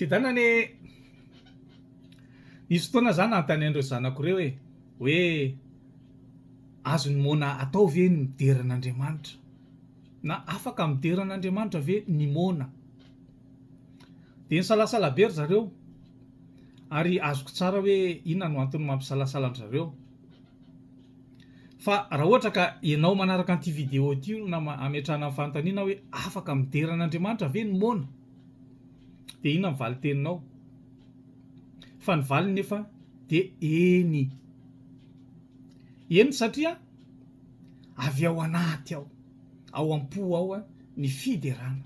Fidanany nisy fotoana zany antany andreo zanako reo hoe azony mona atao ve ny mideran'Andriamanitra na afaka mideran'Andriamanitra ve ny mona. De nisalasala be ry zareo ary azoko tsara hoe inona no antony mampisalasala an zareo. Fa raha ohatra ka ianao manaraka an'ity vidéo ity na ametrahana amin'ny fanontaniana hoe afaka mideran'Andriamanitra ve ny mona, de inona ny valiteninao? Fa ny valiny nefa de eny satria avy ao anaty ao am-po ao ny fiderana,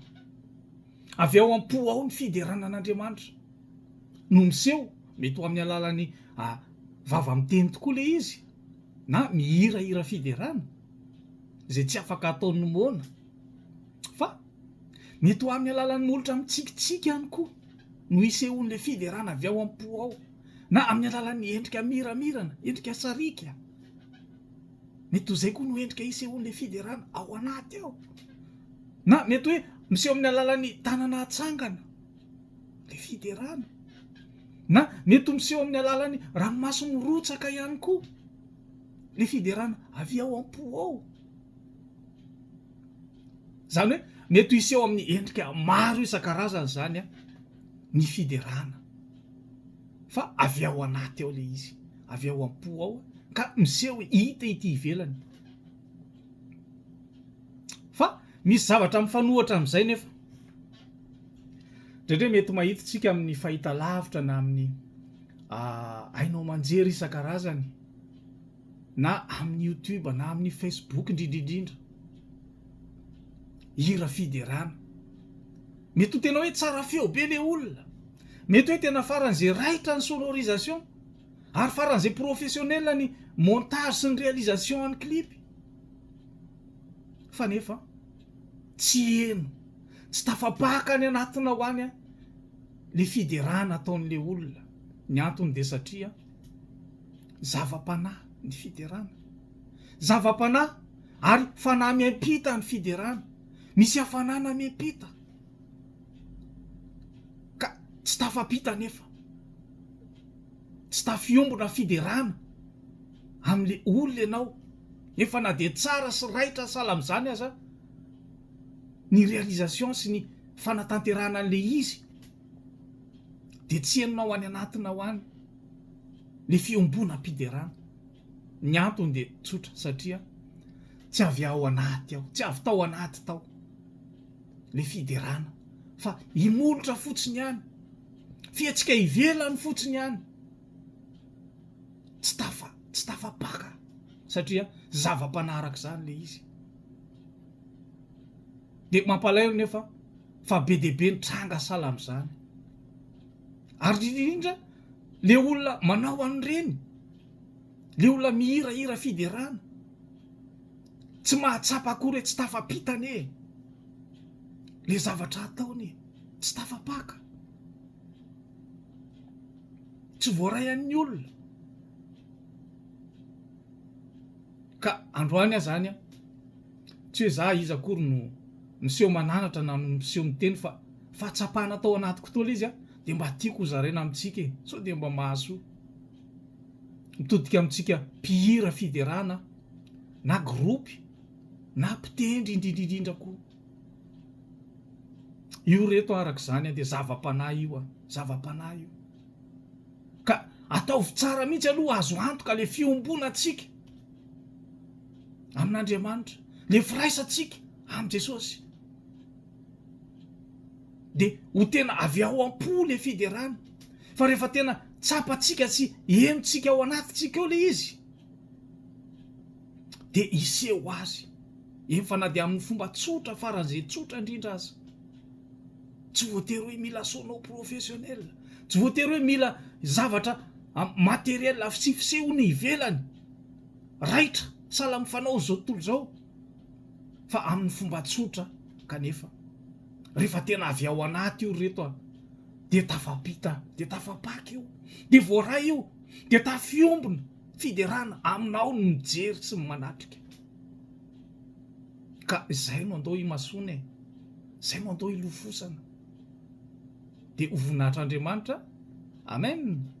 avy ao am-po ao ny fideranan'Andriamanitra no miseho. Mety ho amin'ny alalan'ny vava miteny tokoa le izy na mihirahira fiderana zay tsy afaka ataony mona, fa mety ho amin'ny alalan'ny olotra mitsikitsiky ihany koa no isehon'le fiderana avy ao am-po ao, na amin'ny alalan'ny endrika miramirana, endrika sarika. Mety ho zay koa no endrika isehon'le fiderana ao anaty ao, na mety hoe miseho amin'ny alalan'ny tanana atsangana le fiderana, na mety ho miseho amin'ny alalan'ny ranomaso mirotsaka ihany koa le fiderana avy ao am-po ao. Zany hoe mety ho iseho amin'ny endrika maro isan-karazany zany ny fiderana, fa avy ao anaty ao le izy, avy ao am-po ao ka miseho hita ity ivelany. Fa misy zavatra mifanohatra amin'izay nefa. Ndraindray mety mahitatsika amin'ny fahitalavitra na amin'ny hainao manjery isan-karazany na amin'ny YouTube na amin'ny Facebook indrindrindrindra hira fiderana. Mety ho tena hoe tsara feo be le olona, mety hoe tena faran'izay raitra ny sonorisation ary faran'izay professionnel ny montage sy ny réalisation any clipy, fa nefa tsy eno, tsy tafapaka any anatina ho any le fiderana ataon'le olona. Ny antony de satria zava-panahy ny fiderana, zava-panahy ary fanahy miampita ny fiderana, misy hafanana miampita ka tsy tafapita nefa, tsy tafiombona fiderana am'le olona ianao. Efa na de tsara sy raitra sala am'izany aza ny réalisation sy ny fanatanterana an'le izy, de tsy henonao any anatina ho any le fiombonam-piderana. Ny antony de tsotra, satria tsy avy ao anaty ao, tsy avy tao anaty tao le fiderana, fa imolotra fotsiny ihany, fiatsika ivelany fotsiny ihany, tsy tafapaka, satria zava-panaraka zany le izy. De mampalahelo nefa fa be deabe ny tranga sala am'izany, ary indrindra le olona manao an'ireny, le olona mihirahira fiderana, tsy mahatsapa akory, tsy tafapitane le zavatra ataony, tsy tafapaka, tsy voaray an'ny olona. Ka androany zany tsy hoe za izy akory no miseho mananatra na miseho miteny, fa fahatsapana tao anaty tokoa izy de mba tiako hozaraina amitsika so de mba mahasoa mitodika amitsika mpihira fiderana na gropy na mpitendry indrindrindrindra koa. Io reto arak'izany de zava-panahy io, zava-panahy io, ka ataovy tsara mihitsy aloha azo antoka le fiombonatsika amin'Andriamanitra, le firaisantsika am' Jesosy, de ho tena avy ao am-po le fiderana. Fa rehefa tena tsapatsika sy henontsika ao anatitsika eo le izy, de iseho azy fa na de amin'ny fomba tsotra faran'izay tsotra indrindra aza. Tsy voatery hoe mila sonao professionnel, tsy voatery hoe mila zavatra materiel sy fisehony ivelany raitra sala mifanao zao tontolo zao, fa amin'ny fomba tsotra. Kanefa rehefa tena avy ao anaty io reto de tafapita, de tafapaky io, de voaray io, de tafiombona fiderana aminao ny mijery sy manatrika. Ka zay no andao imasona, zay no andao ilofosana. dia ho voninahitr'Andriamanitra. Amen.